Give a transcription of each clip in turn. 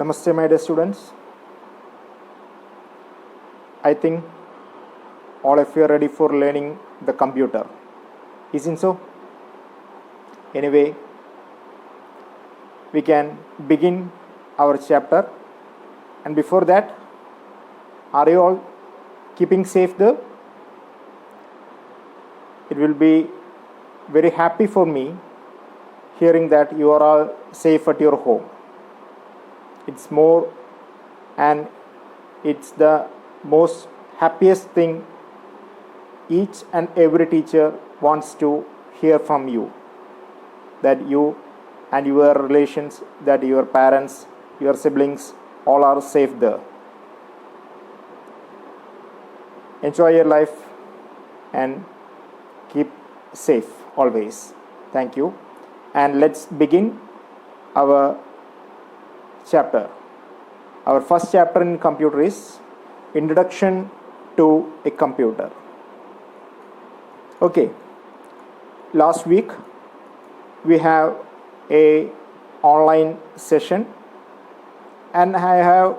Namaste, my dear students. I think all of you are ready for learning the computer. Isn't so? Anyway, we can begin our chapter. And before that, are you all keeping safe there? It will be very happy for me hearing that you are all safe at your home. It's more and it's the most happiest thing each and every teacher wants to hear from you, that you and your relations, that your parents, your siblings all are safe there. Enjoy your life and keep safe always. Thank you. And let's begin our chapter. Our first chapter in computer is Introduction to a Computer. Okay, last week we have a online session and I have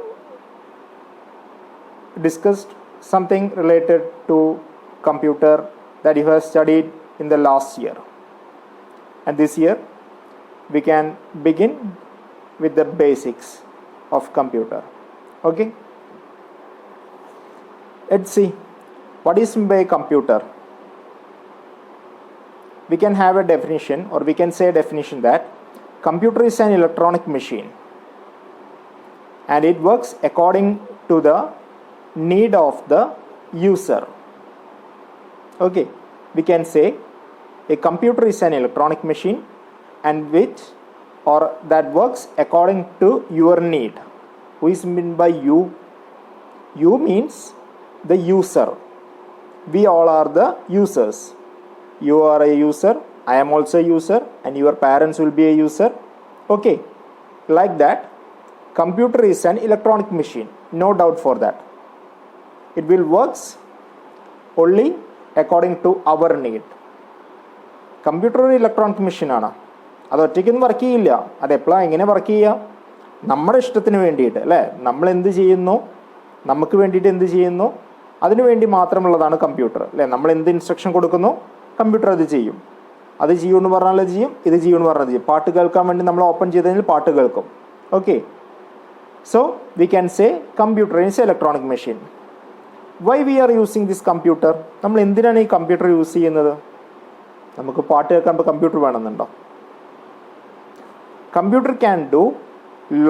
discussed something related to computer that you have studied in the last year. And this year we can begin with the basics of computer. Okay, let's see what is meant by a computer. We can have a definition, or we can say a definition that computer is an electronic machine and it works according to the need of the user. Okay, we can say a computer is an electronic machine and which or that works according to your need. Who is meant by you? You means the user. We all are the users. You are a user, I am also a user, and your parents will be a user. Okay, like that, computer is an electronic machine, no doubt for that. It will works only according to our need. Computer ഒരു electronic മെഷീനാണ്. അത് ഒറ്റയ്ക്കൊന്നും work ചെയ്യില്ല. അതെപ്പോഴാണ് എങ്ങനെ work ചെയ്യുക? നമ്മുടെ ഇഷ്ടത്തിന് വേണ്ടിയിട്ട് അല്ലേ, നമ്മൾ എന്ത് ചെയ്യുന്നു, നമുക്ക് വേണ്ടിയിട്ട് എന്ത് ചെയ്യുന്നു, അതിനു വേണ്ടി മാത്രമുള്ളതാണ് കമ്പ്യൂട്ടർ അല്ലേ. നമ്മൾ എന്ത് ഇൻസ്ട്രക്ഷൻ കൊടുക്കുന്നു, കമ്പ്യൂട്ടർ അത് ചെയ്യും. അത് ചെയ്യുമെന്ന് പറഞ്ഞാൽ അത് ചെയ്യും, ഇത് ചെയ്യുമെന്ന് പറഞ്ഞാൽ ചെയ്യും. പാട്ട് കേൾക്കാൻ വേണ്ടി നമ്മൾ ഓപ്പൺ ചെയ്ത് കഴിഞ്ഞാൽ പാട്ട് കേൾക്കും. Okay, so we can say computer is electronic machine. Why we are using this computer? നമ്മൾ എന്തിനാണ് ഈ കമ്പ്യൂട്ടർ യൂസ് ചെയ്യുന്നത്? നമുക്ക് പാട്ട് കേൾക്കുമ്പോൾ കമ്പ്യൂട്ടർ വേണമെന്നുണ്ടോ? Computer can do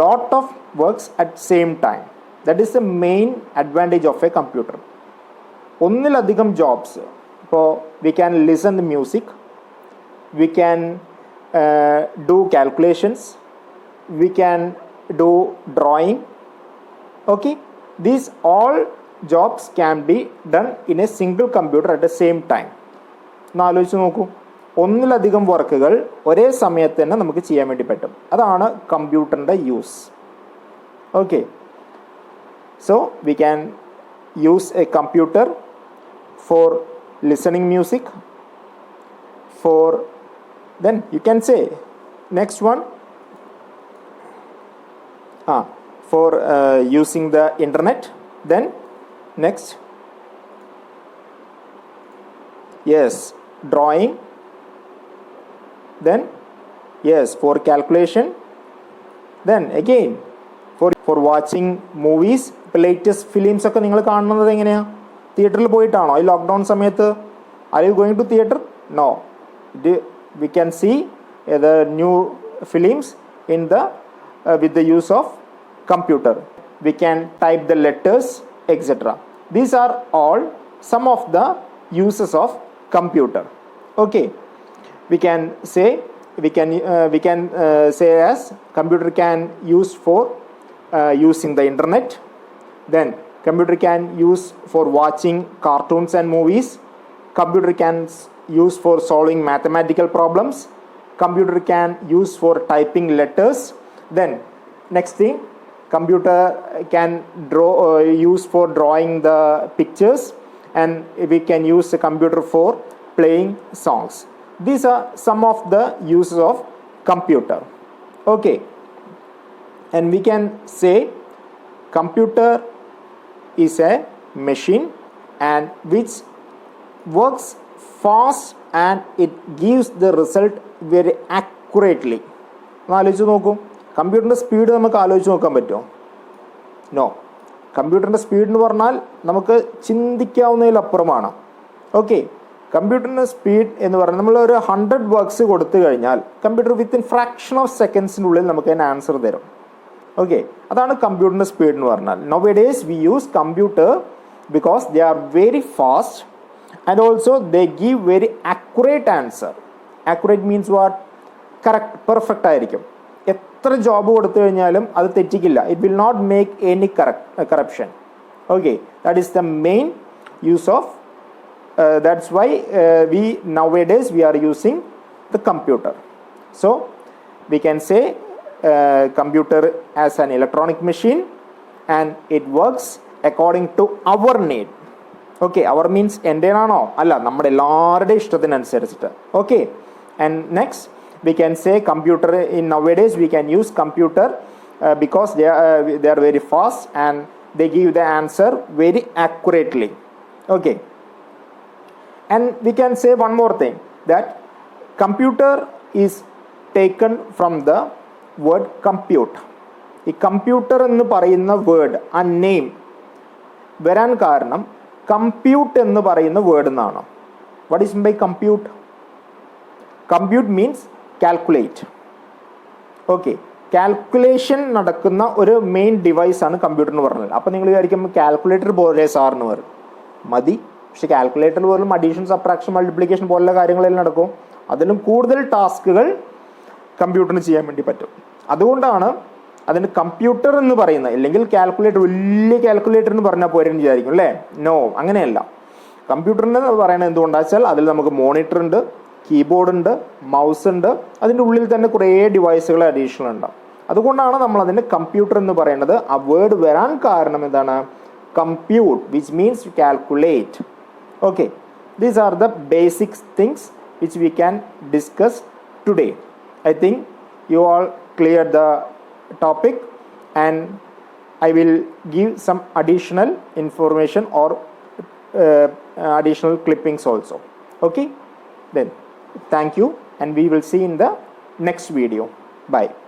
lot of works at same time. That is the main advantage of a computer. ഒന്നിലധികം jobs. ഇപ്പോൾ we can listen the music, we can do calculations, we can do drawing. Okay, these all jobs can be done in A single computer at the same time. ഒന്ന് ആലോചിച്ച് നോക്കൂ, ഒന്നിലധികം വർക്കുകൾ ഒരേ സമയത്ത് തന്നെ നമുക്ക് ചെയ്യാൻ വേണ്ടി പറ്റും. അതാണ് കമ്പ്യൂട്ടറിൻ്റെ use. Okay, so we can use a computer for listening music, for then you can say next one for using the internet. Then next, yes, drawing. Then yes, for calculation. Then again for watching movies. latest films ഒക്കെ നിങ്ങൾ കാണുന്നത് എങ്ങനെയാണ്? തിയേറ്ററിൽ പോയിട്ടാണോ? ഈ lockdown സമയത്ത് are you going to theatre? No. We can see the new films in the with the use of computer. We can type the letters etcetera. These are all some of the uses of computer. Okay, we can say as computer can use for using the internet. Then computer can use for watching cartoons and movies. Computer can use for solving mathematical problems. Computer can use for typing letters. Then next thing, computer can use for drawing the pictures, and we can use the computer for playing songs. These are some of the uses of computer. Okay, and we can say computer is a machine and which works fast and it gives the result very accurately. ഒന്ന് ആലോചിച്ച് നോക്കൂ, കമ്പ്യൂട്ടറിൻ്റെ speed നമുക്ക് ആലോചിച്ച് നോക്കാൻ പറ്റുമോ? No. കമ്പ്യൂട്ടറിൻ്റെ speed എന്ന് പറഞ്ഞാൽ നമുക്ക് ചിന്തിക്കാവുന്നതിലപ്പുറമാണ്. ഓക്കെ, കമ്പ്യൂട്ടറിൻ്റെ സ്പീഡ് എന്ന് പറഞ്ഞാൽ നമ്മളൊരു 100 വർക്ക്സ് കൊടുത്തു കഴിഞ്ഞാൽ കമ്പ്യൂട്ടർ വിത്തിൻ ഫ്രാക്ഷൻ ഓഫ് സെക്കൻഡ്സിനുള്ളിൽ നമുക്ക് അതിന് ആൻസർ തരും. ഓക്കെ, അതാണ് കമ്പ്യൂട്ടറിൻ്റെ സ്പീഡ് എന്ന് പറഞ്ഞാൽ. Nowadays we use computer because they are very fast and also they give very accurate answer. Accurate means what? Correct, perfect ആയിരിക്കും. എത്ര ജോബ് കൊടുത്തു കഴിഞ്ഞാലും അത് തെറ്റിക്കില്ല. It will not make any corruption. Okay, that is the main use of that's why we nowadays we are using the computer. So we can say computer as an electronic machine and it works according to our need. Okay, our means എന്റേനാണോ? അല്ല, നമ്മുടെ എല്ലാവരുടെ ഇഷ്ടത്തിനനുസരിച്ചിട്ട്. Okay, and next we can say computer in nowadays we can use computer because they are very fast and they give the answer very accurately. Okay, and we can say one more thing, that computer is taken from the word compute. ഈ computer എന്ന് പറയുന്ന word, ആ name വരാൻ കാരണം compute എന്ന് പറയുന്ന word എന്നാണ്. What is by compute? Compute means calculate. Okay, calculation നടക്കുന്ന ഒരു മെയിൻ ഡിവൈസ് ആണ് കമ്പ്യൂട്ടർ എന്ന് പറഞ്ഞത്. അപ്പോൾ നിങ്ങൾ വിചാരിക്കും കാൽക്കുലേറ്റർ പോലെ സാറിന് വരും മതി. പക്ഷേ കാൽക്കുലേറ്റർ പോലും അഡീഷൻ, സബ്ട്രാക്ഷൻ, മൾട്ടിപ്ലിക്കേഷൻ പോലുള്ള കാര്യങ്ങളെല്ലാം നടക്കും. അതിലും കൂടുതൽ ടാസ്കുകൾ കമ്പ്യൂട്ടറിന് ചെയ്യാൻ വേണ്ടി പറ്റും. അതുകൊണ്ടാണ് അതിന് കമ്പ്യൂട്ടർ എന്ന് പറയുന്നത്. അല്ലെങ്കിൽ കാൽക്കുലേറ്റർ, വലിയ കാൽക്കുലേറ്റർ എന്ന് പറഞ്ഞാൽ പോരെന്ന് വിചാരിക്കും അല്ലേ? നോ, അങ്ങനെയല്ല. കമ്പ്യൂട്ടറിന് പറയുന്നത് എന്തുകൊണ്ടാണെന്ന് വെച്ചാൽ അതിൽ നമുക്ക് മോണിറ്റർ ഉണ്ട്, കീബോർഡ് ഉണ്ട്, മൗസ് ഉണ്ട്, അതിൻ്റെ ഉള്ളിൽ തന്നെ കുറേ ഡിവൈസുകൾ അഡീഷണൽ ഉണ്ട്. അതുകൊണ്ടാണ് നമ്മൾ അതിന് കമ്പ്യൂട്ടർ എന്ന് പറയുന്നത്. ആ വേർഡ് വരാൻ കാരണം എന്താണ്? compute, which means to calculate. Okay, these are the basic things which we can discuss today. I think you all cleared the topic and I will give some additional information or additional clippings also. Okay, then thank you and we will see in the next video. Bye.